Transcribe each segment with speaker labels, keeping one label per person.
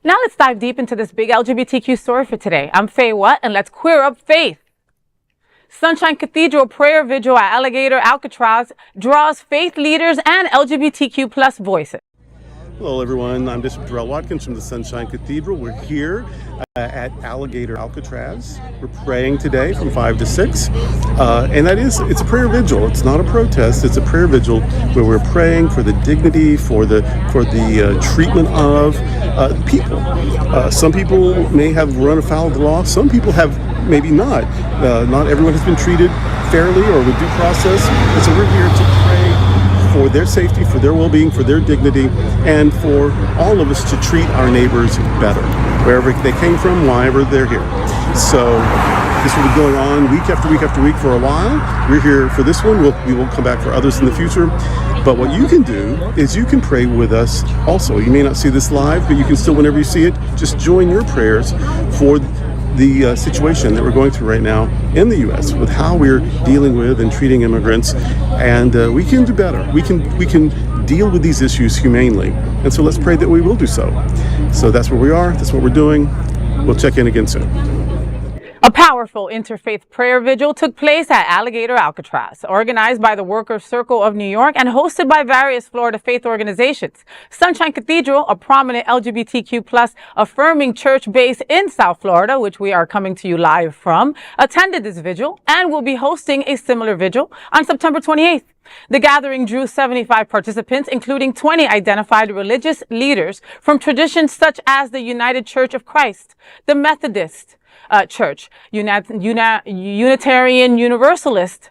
Speaker 1: Now let's dive deep into this big LGBTQ story for today. I'm Faye Watt, and let's queer up faith. Sunshine Cathedral prayer vigil at Alligator Alcatraz draws faith leaders and LGBTQ plus voices.
Speaker 2: Hello everyone, I'm Bishop Durrell Watkins from the Sunshine Cathedral. We're here at Alligator Alcatraz. We're praying today from 5 to 6. And it's a prayer vigil. It's not a protest, it's a prayer vigil where we're praying for the dignity, for the treatment of people. Some people may have run afoul of the law, some people have maybe not. Not everyone has been treated fairly or with due process. And so we're here to pray for their safety, for their well-being, for their dignity, and for all of us to treat our neighbors better, wherever they came from, wherever they're here. So this will be going on week after week after week for a while. We're here for this one. We will come back for others in the future. But what you can do is you can pray with us also. You may not see this live, but you can still, whenever you see it, just join your prayers for the situation that we're going through right now in the U.S. with how we're dealing with and treating immigrants, and we can do better. We can deal with these issues humanely, and so let's pray that we will do so. So that's where we are. That's what we're doing. We'll check in again soon.
Speaker 1: A powerful interfaith prayer vigil took place at Alligator Alcatraz, organized by the Workers' Circle of New York and hosted by various Florida faith organizations. Sunshine Cathedral, a prominent LGBTQ+-affirming church based in South Florida, which we are coming to you live from, attended this vigil and will be hosting a similar vigil on September 28th. The gathering drew 75 participants, including 20 identified religious leaders from traditions such as the United Church of Christ, the Methodist Church, Unitarian Universalist,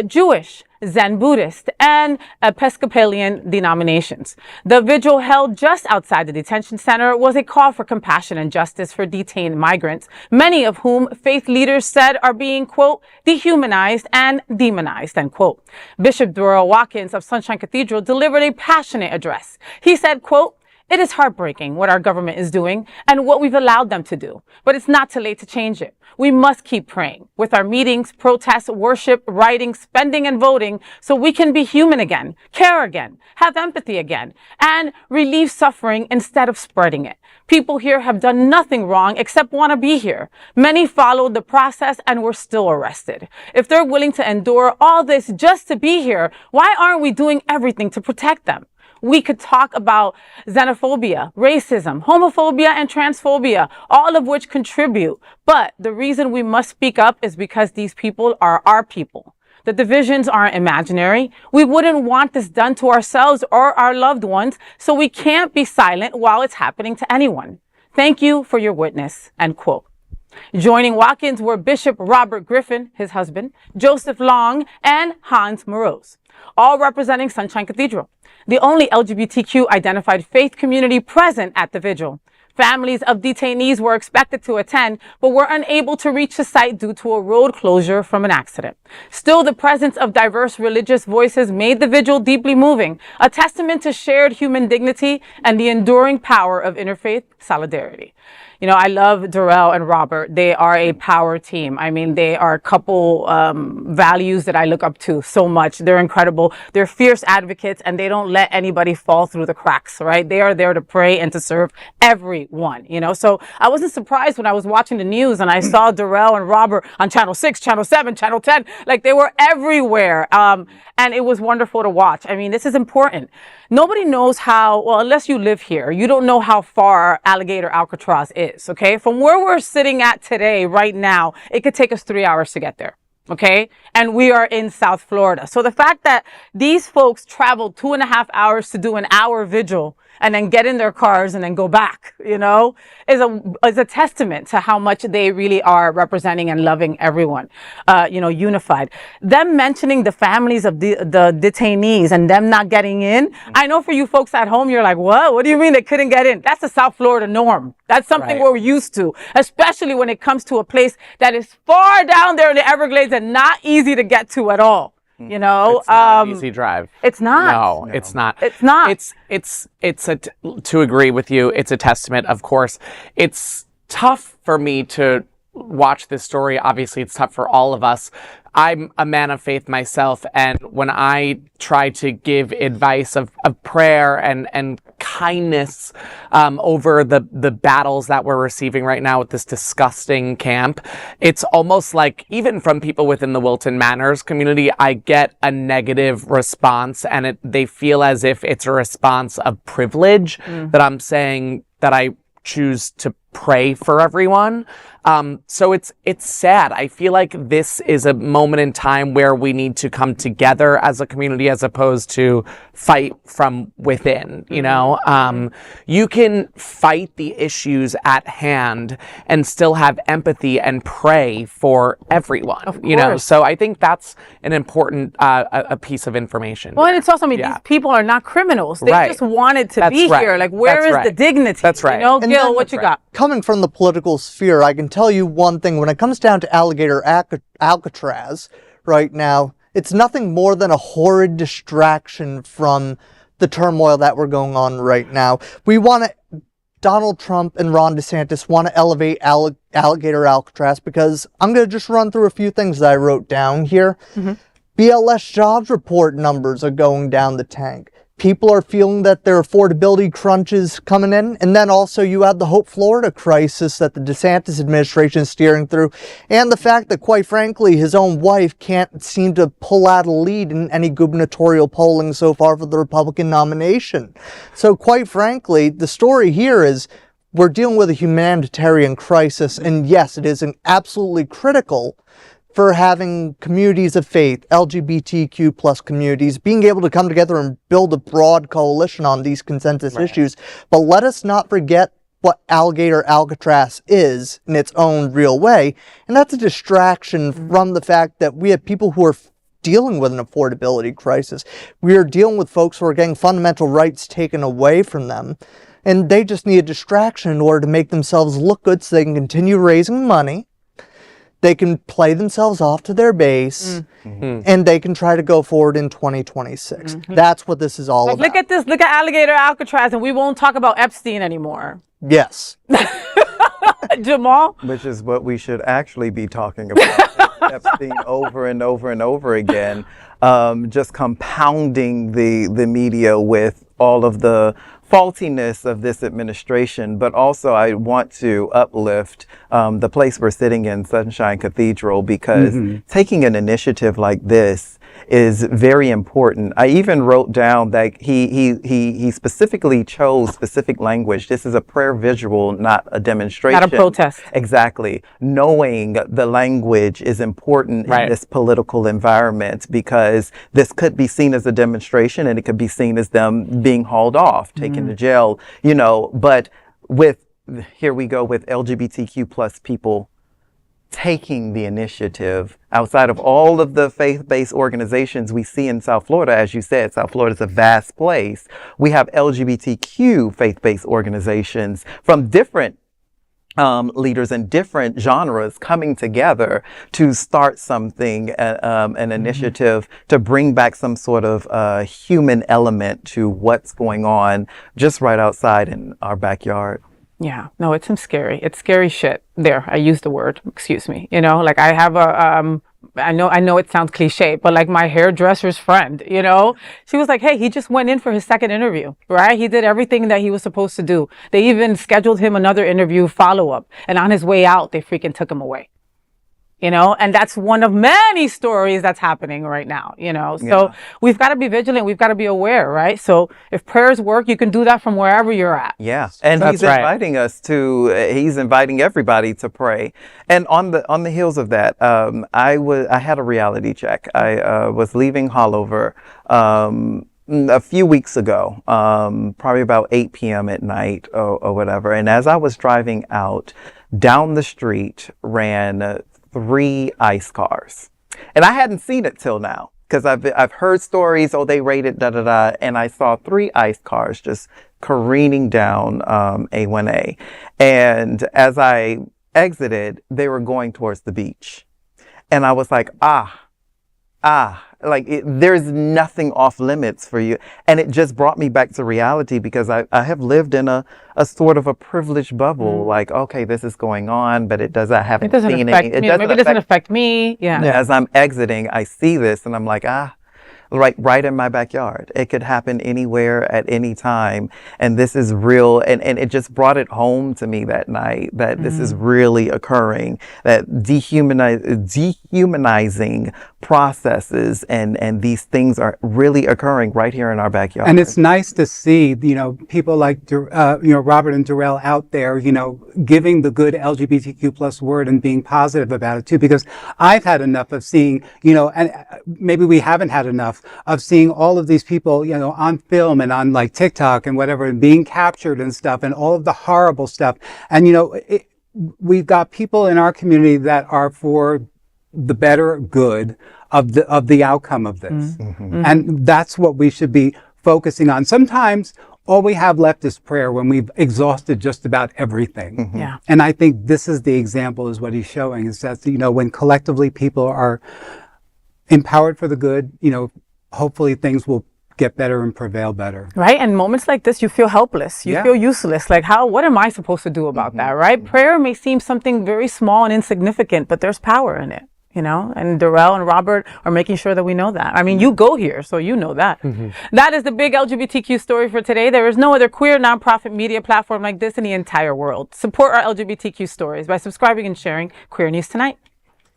Speaker 1: Jewish, Zen Buddhist, and Episcopalian denominations. The vigil, held just outside the detention center, was a call for compassion and justice for detained migrants, many of whom faith leaders said are being, quote, dehumanized and demonized, end quote. Bishop Durrell Watkins of Sunshine Cathedral delivered a passionate address. He said, quote, "It is heartbreaking what our government is doing and what we've allowed them to do, but it's not too late to change it. We must keep praying with our meetings, protests, worship, writing, spending, and voting so we can be human again, care again, have empathy again, and relieve suffering instead of spreading it. People here have done nothing wrong except want to be here. Many followed the process and were still arrested. If they're willing to endure all this just to be here, why aren't we doing everything to protect them? We could talk about xenophobia, racism, homophobia, and transphobia, all of which contribute. But the reason we must speak up is because these people are our people. The divisions aren't imaginary. We wouldn't want this done to ourselves or our loved ones, so we can't be silent while it's happening to anyone. Thank you for your witness," end quote. Joining Watkins were Bishop Robert Griffin, his husband, Joseph Long, and Hans Morose, all representing Sunshine Cathedral, the only LGBTQ identified faith community present at the vigil. Families of detainees were expected to attend, but were unable to reach the site due to a road closure from an accident. Still, the presence of diverse religious voices made the vigil deeply moving, a testament to shared human dignity and the enduring power of interfaith solidarity. You know, I love Durrell and Robert. They are a power team. I mean, they are a couple values that I look up to so much. They're incredible. They're fierce advocates, and they don't let anybody fall through the cracks, right? They are there to pray and to serve everyone, you know? So I wasn't surprised when I was watching the news and I saw Durrell and Robert on Channel 6, Channel 7, Channel 10. Like, they were everywhere. And it was wonderful to watch. I mean, this is important. Nobody knows how, well, unless you live here, you don't know how far Alligator Alcatraz is, okay? From where we're sitting at today, right now, it could take us 3 hours to get there, okay? And we are in South Florida. So the fact that these folks traveled 2.5 hours to do an hour vigil and then get in their cars and then go back, you know, is a testament to how much they really are representing and loving everyone, you know, unified. Them mentioning the families of the detainees and them not getting in. I know for you folks at home, you're like, what? What do you mean they couldn't get in? That's a South Florida norm. That's something we're used to, especially when it comes to a place that is far down there in the Everglades and not easy to get to at all. You know,
Speaker 3: it's not an easy drive.
Speaker 1: It's not.
Speaker 3: No, it's not.
Speaker 1: It's not.
Speaker 3: To agree with you, it's a testament. Of course, it's tough for me to watch this story. Obviously, it's tough for all of us. I'm a man of faith myself, and when I try to give advice of prayer and kindness over the battles that we're receiving right now with this disgusting camp, it's almost like, even from people within the Wilton Manors community, I get a negative response, and they feel as if it's a response of privilege that I'm saying that I choose to pray for everyone. So it's sad. I feel like this is a moment in time where we need to come together as a community as opposed to fight from within, you know? You can fight the issues at hand and still have empathy and pray for everyone, you know? So I think that's an important a piece of information.
Speaker 1: Well, and it's also, I mean, these people are not criminals. They just wanted to be here. Like, where is the dignity?
Speaker 3: That's right.
Speaker 1: You know, Gil, what you got?
Speaker 4: Coming from the political sphere, I can tell you one thing. When it comes down to Alligator Alcatraz right now, it's nothing more than a horrid distraction from the turmoil that we're going on right now. Donald Trump and Ron DeSantis want to elevate Alligator Alcatraz because I'm going to just run through a few things that I wrote down here. BLS jobs report numbers are going down the tank. People are feeling that their affordability crunch is coming in. And then also you have the Hope Florida crisis that the DeSantis administration is steering through. And the fact that, quite frankly, his own wife can't seem to pull out a lead in any gubernatorial polling so far for the Republican nomination. So quite frankly, the story here is we're dealing with a humanitarian crisis. And yes, it is absolutely critical for having communities of faith, LGBTQ plus communities, being able to come together and build a broad coalition on these consensus issues. But let us not forget what Alligator Alcatraz is in its own real way. And that's a distraction from the fact that we have people who are dealing with an affordability crisis. We are dealing with folks who are getting fundamental rights taken away from them. And they just need a distraction in order to make themselves look good so they can continue raising money. They can play themselves off to their base, and they can try to go forward in 2026. That's what this is all about.
Speaker 1: Look at this. Look at Alligator Alcatraz, and we won't talk about Epstein anymore.
Speaker 4: Yes.
Speaker 1: Jamal?
Speaker 5: Which is what we should actually be talking about. Epstein over and over and over again, just compounding the media with all of the faultiness of this administration, but also I want to uplift the place we're sitting in, Sunshine Cathedral, because taking an initiative like this is very important. I even wrote down that he specifically chose specific language. This is a prayer visual, not a demonstration.
Speaker 1: Not a protest.
Speaker 5: Exactly. Knowing the language is important in this political environment, because this could be seen as a demonstration and it could be seen as them being hauled off, taken to jail, you know, but here we go with LGBTQ plus people taking the initiative outside of all of the faith-based organizations we see in South Florida. As you said, South Florida is a vast place. We have LGBTQ faith-based organizations from different leaders in different genres coming together to start something, an initiative to bring back some sort of human element to what's going on just right outside in our backyard.
Speaker 1: Yeah, no, it's scary shit. There, I used the word, excuse me. You know, like I have I know it sounds cliche, but like my hairdresser's friend, you know, she was like, hey, he just went in for his second interview, right? He did everything that he was supposed to do. They even scheduled him another interview follow-up. And on his way out, they freaking took him away. You know, and that's one of many stories that's happening right now, you know. So we've got to be vigilant. We've got to be aware, right? So if prayers work, you can do that from wherever you're at.
Speaker 5: Yeah. And he's inviting us to, he's inviting everybody to pray. And on the heels of that, I had a reality check. I was leaving Hollover a few weeks ago, probably about 8 p.m. at night or whatever. And as I was driving out, down the street ran 3 ICE cars. And I hadn't seen it till now, because I've heard stories, oh, they raided da-da-da, and I saw 3 ICE cars just careening down A1A. And as I exited, they were going towards the beach. And I was like, there's nothing off limits for you. And it just brought me back to reality, because I have lived in a sort of a privileged bubble. Like, okay, this is going on, but I haven't seen it.
Speaker 1: Maybe it doesn't affect me. Yeah.
Speaker 5: As I'm exiting, I see this and I'm like, right in my backyard. It could happen anywhere at any time. And this is real. And it just brought it home to me that night that this is really occurring, that dehumanizing processes and these things are really occurring right here in our backyard.
Speaker 6: And it's nice to see, people like, Robert and Durrell out there, giving the good LGBTQ plus word and being positive about it too, because I've had enough of seeing, and maybe we haven't had enough of seeing all of these people, on film and on like TikTok and whatever, and being captured and stuff and all of the horrible stuff. And, we've got people in our community that are for the better good of the outcome of this. And that's what we should be focusing on. Sometimes all we have left is prayer when we've exhausted just about everything.
Speaker 1: Yeah.
Speaker 6: And I think this is the example, is what he's showing, is that, when collectively people are empowered for the good, hopefully things will get better and prevail better.
Speaker 1: Right? And moments like this, you feel helpless. You feel useless. Like, what am I supposed to do about that? Right? Prayer may seem something very small and insignificant, but there's power in it. And Durrell and Robert are making sure that we know that. I mean, you go here, so you know that. That is the big LGBTQ story for today. There is no other queer nonprofit media platform like this in the entire world. Support our LGBTQ stories by subscribing and sharing Queer News Tonight.